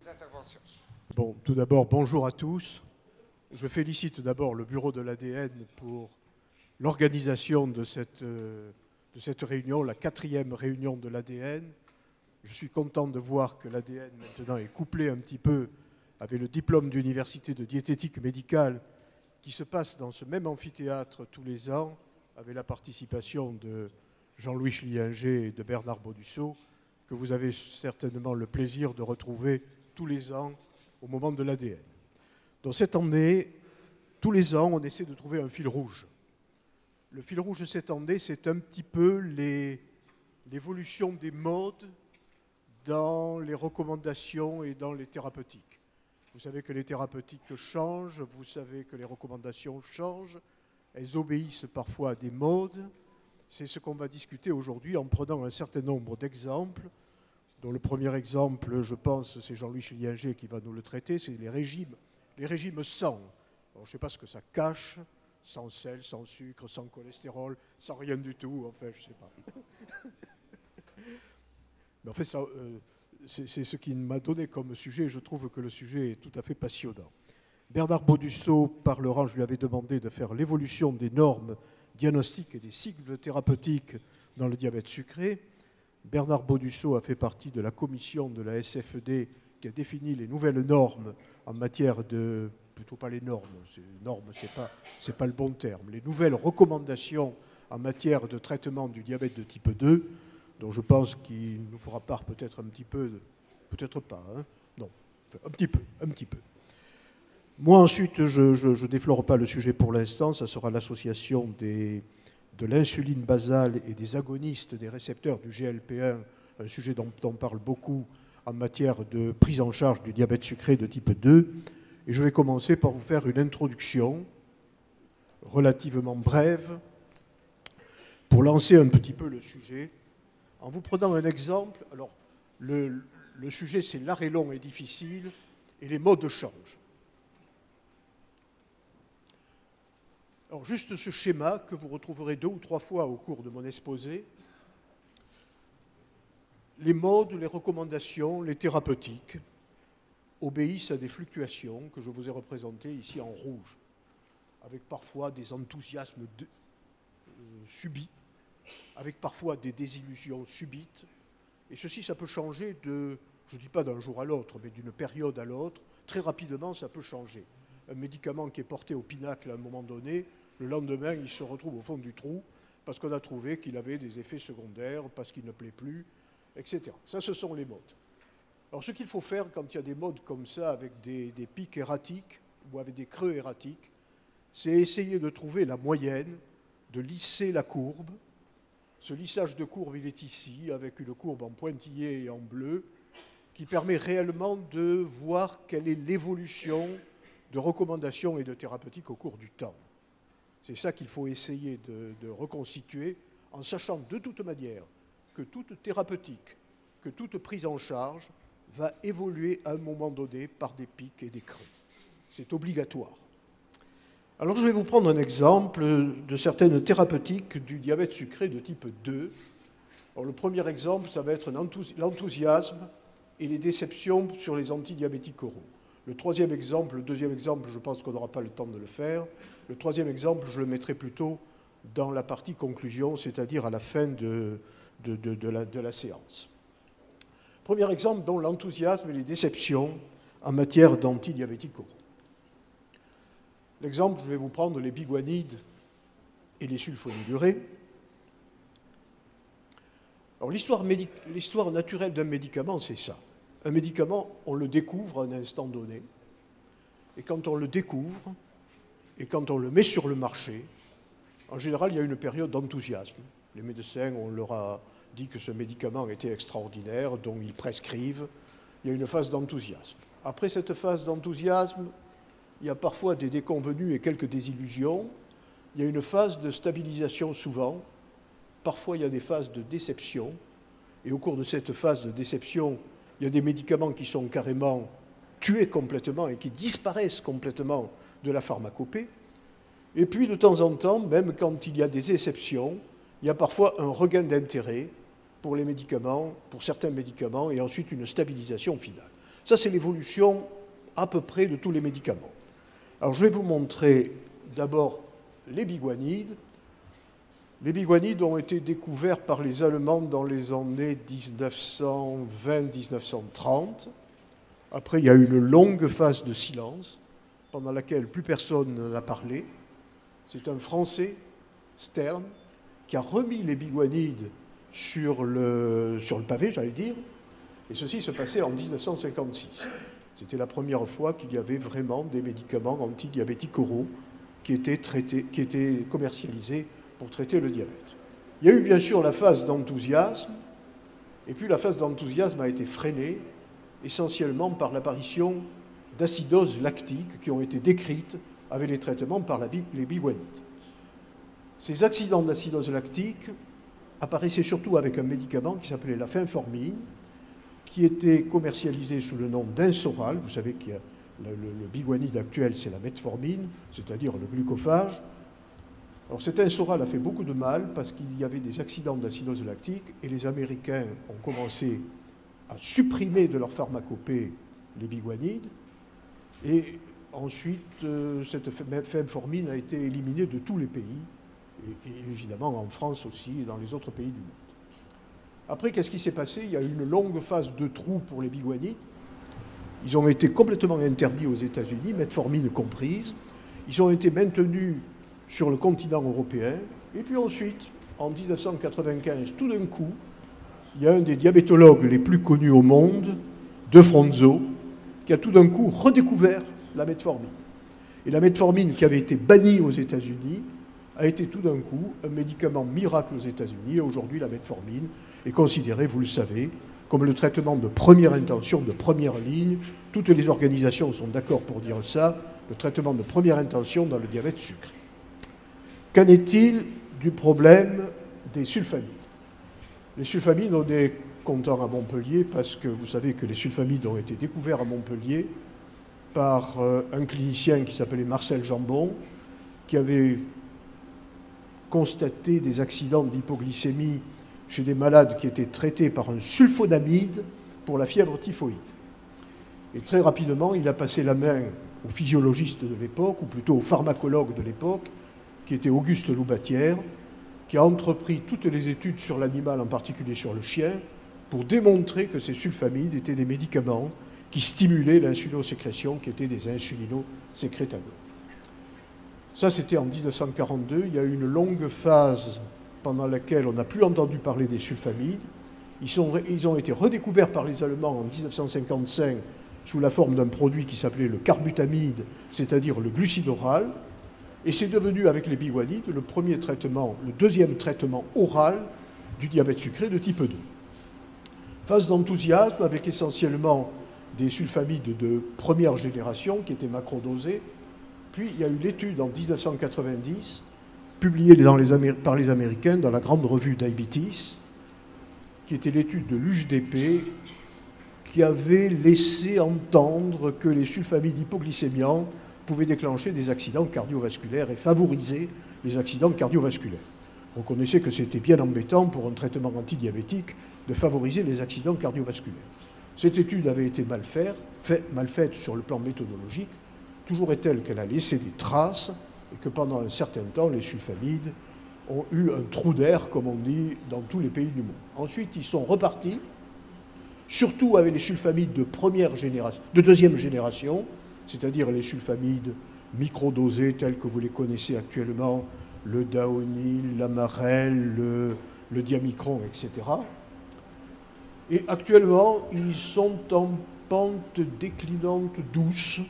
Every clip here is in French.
interventions. Bon, tout d'abord, bonjour à tous. Je félicite d'abord le Bureau de l'ADN pour l'organisation de cette réunion, la 4e réunion de l'ADN. Je suis content de voir que l'ADN maintenant est couplé un petit peu avec le diplôme d'université de diététique médicale qui se passe dans ce même amphithéâtre tous les ans, avec la participation de Jean-Louis Schliinger et de Bernard Baudusseau, que vous avez certainement le plaisir de retrouver tous les ans au moment de l'ADN. Donc cette année, tous les ans, on essaie de trouver un fil rouge. Le fil rouge de cette année, c'est un petit peu l'évolution des modes dans les recommandations et dans les thérapeutiques. Vous savez que les thérapeutiques changent, vous savez que les recommandations changent, elles obéissent parfois à des modes. C'est ce qu'on va discuter aujourd'hui en prenant un certain nombre d'exemples, dont le premier exemple, je pense, c'est Jean-Louis Schliinger qui va nous le traiter, c'est les régimes sans. Alors, je ne sais pas ce que ça cache, sans sel, sans sucre, sans cholestérol, sans rien du tout, enfin, je ne sais pas. Mais en fait, c'est ce qui m'a donné comme sujet. Je trouve que le sujet est tout à fait passionnant. Bernard Baudusseau parlera, je lui avais demandé de faire l'évolution des normes diagnostiques et des cycles thérapeutiques dans le diabète sucré. Bernard Baudusseau a fait partie de la commission de la SFD qui a défini les nouvelles normes en matière de... Plutôt pas les normes, c'est pas le bon terme. Les nouvelles recommandations en matière de traitement du diabète de type 2, dont je pense qu'il nous fera part peut-être un petit peu, peut-être pas, hein, non, enfin, un petit peu. Moi ensuite, je ne déflore pas le sujet pour l'instant, ça sera l'association de l'insuline basale et des agonistes des récepteurs du GLP-1, un sujet dont on parle beaucoup en matière de prise en charge du diabète sucré de type 2. Et je vais commencer par vous faire une introduction relativement brève pour lancer un petit peu le sujet. En vous prenant un exemple, alors le sujet c'est l'arrêt long et difficile et les modes changent. Alors juste ce schéma que vous retrouverez 2 ou 3 fois au cours de mon exposé. Les modes, les recommandations, les thérapeutiques obéissent à des fluctuations que je vous ai représentées ici en rouge, avec parfois des enthousiasmes subis, avec parfois des désillusions subites. Et ceci, ça peut changer de, je ne dis pas d'un jour à l'autre, mais d'une période à l'autre. Très rapidement, ça peut changer. Un médicament qui est porté au pinacle à un moment donné, le lendemain, il se retrouve au fond du trou parce qu'on a trouvé qu'il avait des effets secondaires, parce qu'il ne plaît plus, etc. Ça, ce sont les modes. Alors, ce qu'il faut faire quand il y a des modes comme ça, avec des pics erratiques ou avec des creux erratiques, c'est essayer de trouver la moyenne, de lisser la courbe. Ce lissage de courbe, il est ici, avec une courbe en pointillé et en bleu, qui permet réellement de voir quelle est l'évolution de recommandations et de thérapeutiques au cours du temps. C'est ça qu'il faut essayer de reconstituer, en sachant de toute manière que toute thérapeutique, que toute prise en charge va évoluer à un moment donné par des pics et des creux. C'est obligatoire. Alors je vais vous prendre un exemple de certaines thérapeutiques du diabète sucré de type 2. Alors, le premier exemple, ça va être l'enthousiasme et les déceptions sur les antidiabétiques oraux. Le deuxième exemple, je pense qu'on n'aura pas le temps de le faire. Le troisième exemple, je le mettrai plutôt dans la partie conclusion, c'est-à-dire à la fin de la séance. Premier exemple, donc l'enthousiasme et les déceptions en matière d'antidiabétiques oraux. L'exemple, je vais vous prendre les biguanides et les sulfonylurées. Alors l'histoire naturelle d'un médicament, c'est ça. Un médicament, on le découvre à un instant donné, et quand on le découvre, et quand on le met sur le marché, en général, il y a une période d'enthousiasme. Les médecins, on leur a dit que ce médicament était extraordinaire, donc ils prescrivent. Il y a une phase d'enthousiasme. Après cette phase d'enthousiasme, il y a parfois des déconvenues et quelques désillusions. Il y a une phase de stabilisation souvent. Parfois, il y a des phases de déception. Et au cours de cette phase de déception, il y a des médicaments qui sont carrément tués complètement et qui disparaissent complètement de la pharmacopée. Et puis, de temps en temps, même quand il y a des exceptions, il y a parfois un regain d'intérêt pour les médicaments, pour certains médicaments, et ensuite une stabilisation finale. Ça, c'est l'évolution à peu près de tous les médicaments. Alors, je vais vous montrer d'abord les biguanides. Les biguanides ont été découverts par les Allemands dans les années 1920-1930. Après, il y a eu une longue phase de silence, pendant laquelle plus personne n'en a parlé. C'est un Français, Stern, qui a remis les biguanides sur le pavé, j'allais dire, et ceci se passait en 1956. C'était la première fois qu'il y avait vraiment des médicaments antidiabétiques oraux qui étaient commercialisés pour traiter le diabète. Il y a eu bien sûr la phase d'enthousiasme, et puis la phase d'enthousiasme a été freinée essentiellement par l'apparition d'acidoses lactiques qui ont été décrites avec les traitements par les biguanides. Ces accidents d'acidose lactique apparaissaient surtout avec un médicament qui s'appelait la fenformine, qui était commercialisé sous le nom d'Insoral. Vous savez que le biguanide actuel, c'est la metformine, c'est-à-dire le glucophage. Alors cet Insoral a fait beaucoup de mal parce qu'il y avait des accidents d'acidose lactique et les Américains ont commencé à supprimer de leur pharmacopée les biguanides. Et ensuite, cette fenformine a été éliminée de tous les pays, et évidemment en France aussi et dans les autres pays du monde. Après, qu'est-ce qui s'est passé? Il y a eu une longue phase de trou pour les biguanides. Ils ont été complètement interdits aux États-Unis, metformine comprise. Ils ont été maintenus sur le continent européen. Et puis ensuite, en 1995, tout d'un coup, il y a un des diabétologues les plus connus au monde, De Fronzo, qui a tout d'un coup redécouvert la metformine. Et la metformine, qui avait été bannie aux États-Unis, a été tout d'un coup un médicament miracle aux États-Unis. Et aujourd'hui, la metformine est considérée, vous le savez, comme le traitement de première intention, de première ligne. Toutes les organisations sont d'accord pour dire ça, le traitement de première intention dans le diabète sucré. Qu'en est-il du problème des sulfamides? Les sulfamides, on est content à Montpellier parce que vous savez que les sulfamides ont été découverts à Montpellier par un clinicien qui s'appelait Marcel Jambon, qui avait constaté des accidents d'hypoglycémie chez des malades qui étaient traités par un sulfonamide pour la fièvre typhoïde. Et très rapidement, il a passé la main au physiologiste de l'époque, ou plutôt au pharmacologue de l'époque, qui était Auguste Loubatière, qui a entrepris toutes les études sur l'animal, en particulier sur le chien, pour démontrer que ces sulfamides étaient des médicaments qui stimulaient l'insulinosécrétion, qui étaient des insulinosécrétagogues. Ça, c'était en 1942. Il y a eu une longue phase pendant laquelle on n'a plus entendu parler des sulfamides. Ils ont été redécouverts par les Allemands en 1955 sous la forme d'un produit qui s'appelait le carbutamide, c'est-à-dire le glucide oral. Et c'est devenu, avec les biguanides, le deuxième traitement oral du diabète sucré de type 2. Phase d'enthousiasme avec essentiellement des sulfamides de première génération qui étaient macrodosés. Puis il y a eu l'étude en 1990, publiée par les Américains dans la grande revue Diabetes, qui était l'étude de l'UJDP, qui avait laissé entendre que les sulfamides hypoglycémiants pouvaient déclencher des accidents cardiovasculaires et favoriser les accidents cardiovasculaires. On connaissait que c'était bien embêtant pour un traitement antidiabétique de favoriser les accidents cardiovasculaires. Cette étude avait été mal faite sur le plan méthodologique. Toujours est-elle qu'elle a laissé des traces et que pendant un certain temps, les sulfamides ont eu un trou d'air, comme on dit, dans tous les pays du monde. Ensuite, ils sont repartis, surtout avec les sulfamides de deuxième génération, c'est-à-dire les sulfamides microdosés tels que vous les connaissez actuellement, le Daonil, l'Amarel, le Diamicron, etc. Et actuellement, ils sont en pente déclinante douce.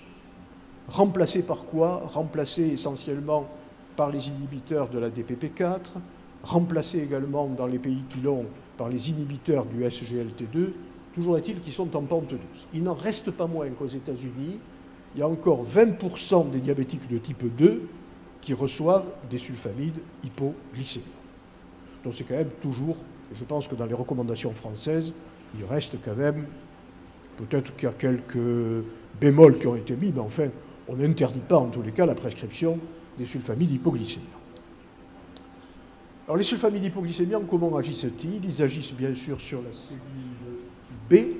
Remplacés par quoi? Remplacés essentiellement par les inhibiteurs de la DPP4, remplacés également dans les pays qui l'ont par les inhibiteurs du SGLT2. Toujours est-il qu'ils sont en pente douce. Il n'en reste pas moins qu'aux États-Unis, il y a encore 20% des diabétiques de type 2 qui reçoivent des sulfamides hypoglycémiques. Donc c'est quand même toujours, je pense que dans les recommandations françaises, il reste quand même, peut-être qu'il y a quelques bémols qui ont été mis, mais enfin, on n'interdit pas en tous les cas la prescription des sulfamides hypoglycémiants. Alors les sulfamides hypoglycémiants, comment agissent-ils? Ils agissent bien sûr sur la cellule B.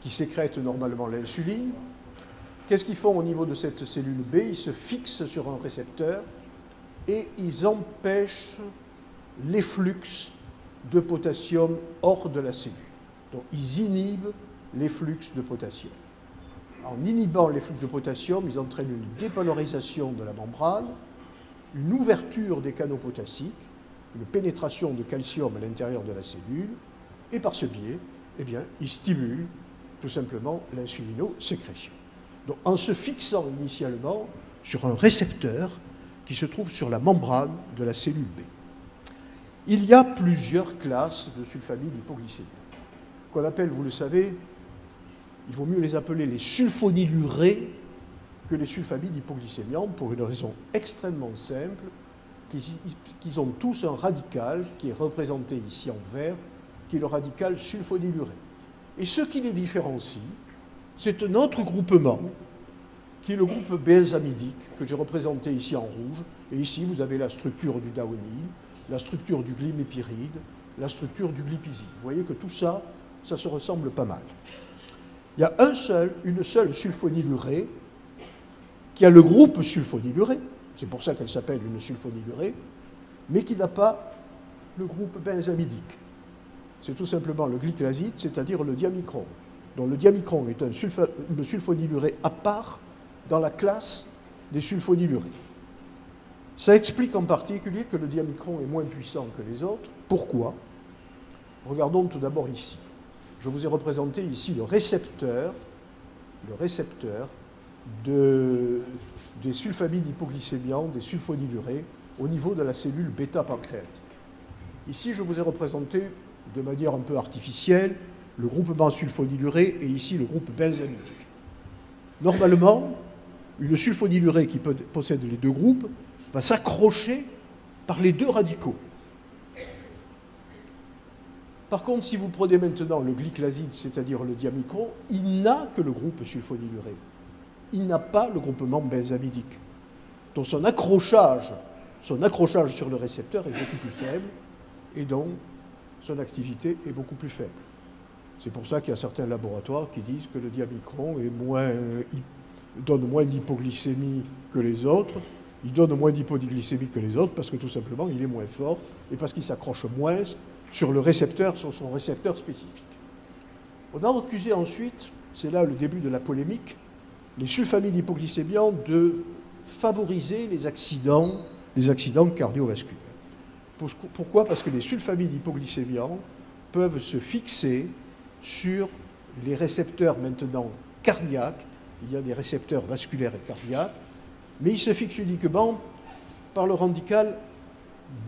qui sécrètent normalement l'insuline. Qu'est-ce qu'ils font au niveau de cette cellule B? Ils se fixent sur un récepteur et ils empêchent l'efflux de potassium hors de la cellule. Donc ils inhibent l'efflux de potassium. En inhibant l'efflux de potassium, ils entraînent une dépolarisation de la membrane, une ouverture des canaux potassiques, une pénétration de calcium à l'intérieur de la cellule, et par ce biais, eh bien, ils stimulent tout simplement l'insulinosécrétion. Donc, en se fixant initialement sur un récepteur qui se trouve sur la membrane de la cellule B. Il y a plusieurs classes de sulfamides hypoglycémiques, qu'on appelle, vous le savez, il vaut mieux les appeler les sulfonylurées que les sulfamides hypoglycémiants, pour une raison extrêmement simple, qu'ils ont tous un radical qui est représenté ici en vert, qui est le radical sulfonyluré. Et ce qui les différencie, c'est un autre groupement, qui est le groupe benzamidique, que j'ai représenté ici en rouge. Et ici, vous avez la structure du daonine, la structure du glimépiride, la structure du glipizide. Vous voyez que tout ça, ça se ressemble pas mal. Il y a une seule sulfonylurée qui a le groupe sulfonyluré, c'est pour ça qu'elle s'appelle une sulfonylurée, mais qui n'a pas le groupe benzamidique. C'est tout simplement le glyclaside, c'est-à-dire le diamicron. Donc le diamicron est une sulfonylurée à part dans la classe des sulfonylurées. Ça explique en particulier que le diamicron est moins puissant que les autres. Pourquoi? Regardons tout d'abord ici. Je vous ai représenté ici le récepteur des sulfamides hypoglycémiants, des sulfonylurées, au niveau de la cellule bêta-pancréatique. Ici, je vous ai représenté de manière un peu artificielle le groupement sulfonyluré et ici le groupe benzamidique. Normalement, une sulfonylurée qui possède les deux groupes va s'accrocher par les deux radicaux. Par contre, si vous prenez maintenant le glyclaside, c'est-à-dire le diamicron, il n'a que le groupe sulfonyluré. Il n'a pas le groupement benzamidique. Donc son accrochage sur le récepteur est beaucoup plus faible et donc son activité est beaucoup plus faible. C'est pour ça qu'il y a certains laboratoires qui disent que le diamicron donne moins d'hypoglycémie que les autres. Il donne moins d'hypoglycémie que les autres parce que tout simplement il est moins fort et parce qu'il s'accroche moins sur le récepteur, sur son récepteur spécifique. On a accusé ensuite, c'est là le début de la polémique, les sulfamides hypoglycémiants de favoriser les accidents cardiovasculaires. Pourquoi? Parce que les sulfamides hypoglycémiants peuvent se fixer sur les récepteurs maintenant cardiaques. Il y a des récepteurs vasculaires et cardiaques, mais ils se fixent uniquement par le radical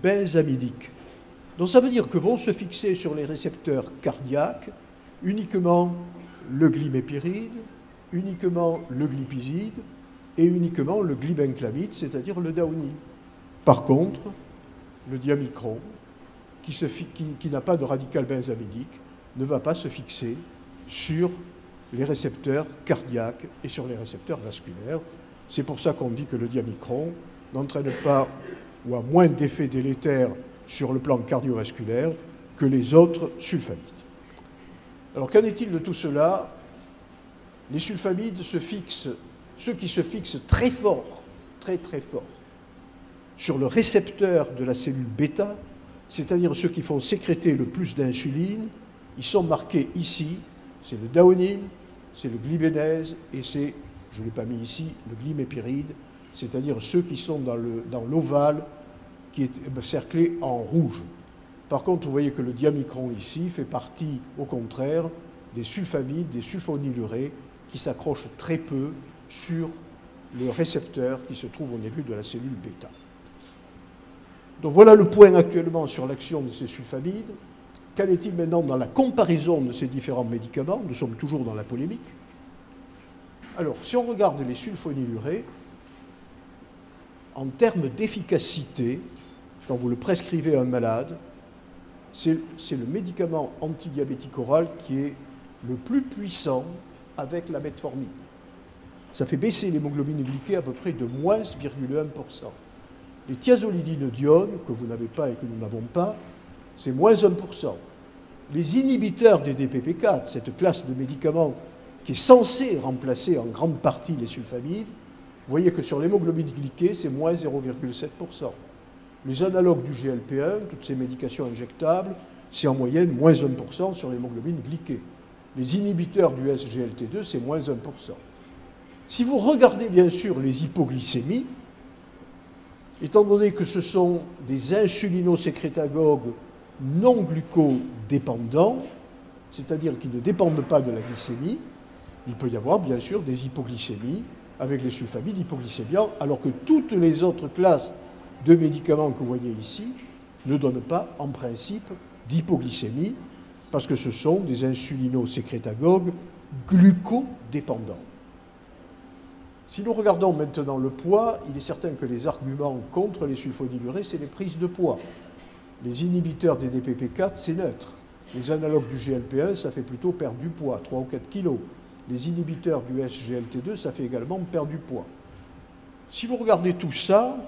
benzamidique. Donc ça veut dire que vont se fixer sur les récepteurs cardiaques uniquement le glimépiride, uniquement le glipizide et uniquement le glibenclamide, c'est-à-dire le daonine. Par contre, le diamicron, qui n'a pas de radical benzamidique, ne va pas se fixer sur les récepteurs cardiaques et sur les récepteurs vasculaires. C'est pour ça qu'on dit que le diamicron n'entraîne pas ou a moins d'effets délétères sur le plan cardiovasculaire que les autres sulfamides. Alors qu'en est-il de tout cela? Les sulfamides ceux qui se fixent très fort, très fort, sur le récepteur de la cellule bêta, c'est-à-dire ceux qui font sécréter le plus d'insuline, ils sont marqués ici, c'est le daonine, c'est le glibénèse et c'est, je ne l'ai pas mis ici, le glimépiride, c'est-à-dire ceux qui sont dans l'ovale qui est cerclé en rouge. Par contre, vous voyez que le diamicron ici fait partie, au contraire, des sulfamides, des sulfonylurées, qui s'accrochent très peu sur le récepteur qui se trouve au niveau de la cellule bêta. Donc voilà le point actuellement sur l'action de ces sulfamides. Qu'en est-il maintenant dans la comparaison de ces différents médicaments? Nous sommes toujours dans la polémique. Alors, si on regarde les sulfonylurées, en termes d'efficacité, quand vous le prescrivez à un malade, c'est le médicament antidiabétique oral qui est le plus puissant avec la metformine. Ça fait baisser l'hémoglobine glyquée à peu près de moins 0,1%. Les thiazolidinediones, que vous n'avez pas et que nous n'avons pas, c'est moins 1%. les inhibiteurs des DPP4, cette classe de médicaments qui est censée remplacer en grande partie les sulfamides, vous voyez que sur l'hémoglobine glyquée, c'est moins 0,7%. Les analogues du GLP-1, toutes ces médications injectables, c'est en moyenne moins 1% sur l'hémoglobine glyquée. Les inhibiteurs du SGLT2, c'est moins 1%. Si vous regardez bien sûr les hypoglycémies, étant donné que ce sont des insulinosécrétagogues non glucodépendants, c'est-à-dire qui ne dépendent pas de la glycémie, il peut y avoir bien sûr des hypoglycémies avec les sulfamides hypoglycémiants, alors que toutes les autres classes de médicaments que vous voyez ici ne donnent pas en principe d'hypoglycémie, parce que ce sont des insulinosécrétagogues glucodépendants. Si nous regardons maintenant le poids, il est certain que les arguments contre les sulfonylurées, c'est les prises de poids. Les inhibiteurs des DPP4, c'est neutre. Les analogues du GLP-1, ça fait plutôt perdre du poids, 3 ou 4 kilos. Les inhibiteurs du SGLT2, ça fait également perdre du poids. Si vous regardez tout ça,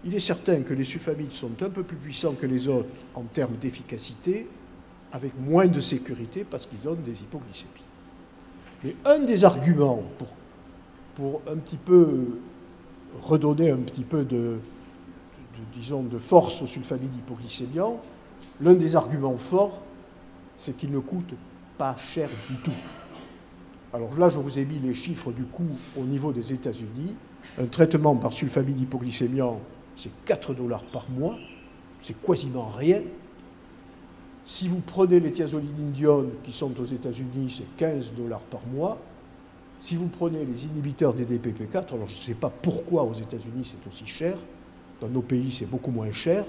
il est certain que les sulfamides sont un peu plus puissants que les autres en termes d'efficacité, avec moins de sécurité parce qu'ils donnent des hypoglycémies. Mais un des arguments pour un petit peu redonner un petit peu disons, de force aux sulfamides hypoglycémiants, l'un des arguments forts, c'est qu'ils ne coûtent pas cher du tout. Alors là, je vous ai mis les chiffres du coût au niveau des États-Unis. Un traitement par sulfamide hypoglycémiant, c'est 4 $ par mois, c'est quasiment rien. Si vous prenez les thiazolindiol qui sont aux États-Unis, c'est 15 $ par mois. Si vous prenez les inhibiteurs des DPP4, alors je ne sais pas pourquoi aux États-Unis c'est aussi cher, dans nos pays c'est beaucoup moins cher,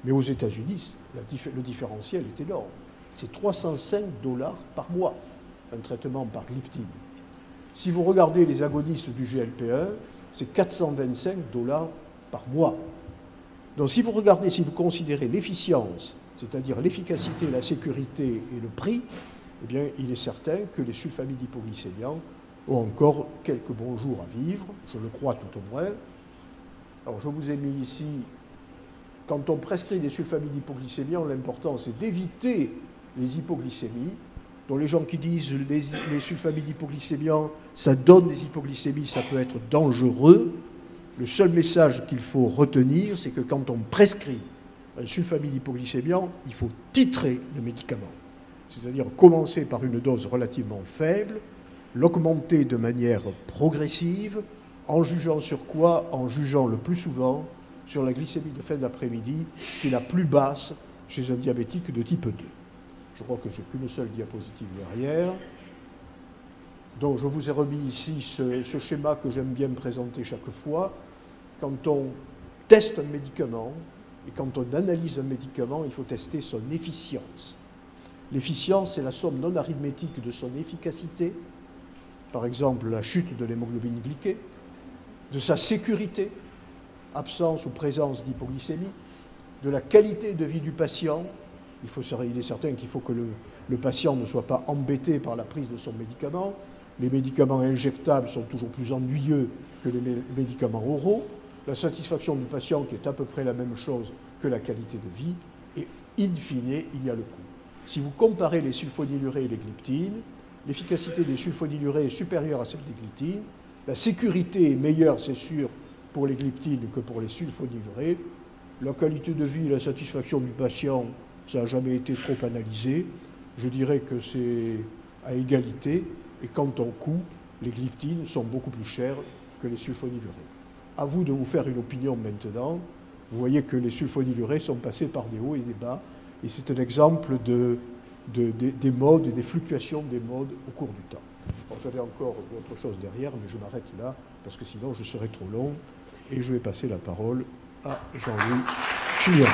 mais aux États-Unis le différentiel est énorme. C'est 305 $ par mois, un traitement par gliptine. Si vous regardez les agonistes du GLP-1, c'est 425 $ par mois. Donc si vous regardez, si vous considérez l'efficience, c'est-à-dire l'efficacité, la sécurité et le prix, eh bien il est certain que les sulfamides hypoglycémiants ont encore quelques bons jours à vivre, je le crois tout au moins. Alors je vous ai mis ici, quand on prescrit des sulfamides hypoglycémiants, l'important c'est d'éviter les hypoglycémies. Donc les gens qui disent les sulfamides hypoglycémiants, ça donne des hypoglycémies, ça peut être dangereux. Le seul message qu'il faut retenir, c'est que quand on prescrit un sulfamide hypoglycémiant, il faut titrer le médicament. C'est-à-dire commencer par une dose relativement faible, l'augmenter de manière progressive, en jugeant sur quoi? En jugeant le plus souvent sur la glycémie de fin d'après-midi, qui est la plus basse chez un diabétique de type 2. Je crois que je n'ai qu'une seule diapositive derrière. Donc je vous ai remis ici ce schéma que j'aime bien présenter chaque fois. Quand on teste un médicament et quand on analyse un médicament, il faut tester son efficience. L'efficience, c'est la somme non arithmétique de son efficacité, par exemple la chute de l'hémoglobine glyquée, de sa sécurité, absence ou présence d'hypoglycémie, de la qualité de vie du patient. Il est certain qu'il faut que le patient ne soit pas embêté par la prise de son médicament. Les médicaments injectables sont toujours plus ennuyeux que les médicaments oraux. La satisfaction du patient qui est à peu près la même chose que la qualité de vie. Et in fine, il y a le coût. Si vous comparez les sulfonylurées et les gliptines, l'efficacité des sulfonylurées est supérieure à celle des gliptines. La sécurité est meilleure, c'est sûr, pour les gliptines que pour les sulfonylurées. La qualité de vie et la satisfaction du patient, ça n'a jamais été trop analysé. Je dirais que c'est à égalité. Et quant au coût, les gliptines sont beaucoup plus chères que les sulfonylurées. À vous de vous faire une opinion maintenant. Vous voyez que les sulfonylurées sont passées par des hauts et des bas. Et c'est un exemple des modes et des fluctuations des modes au cours du temps. Alors, j'avais encore autre chose derrière, mais je m'arrête là, parce que sinon je serai trop long. Et je vais passer la parole à Jean-Louis Chilian.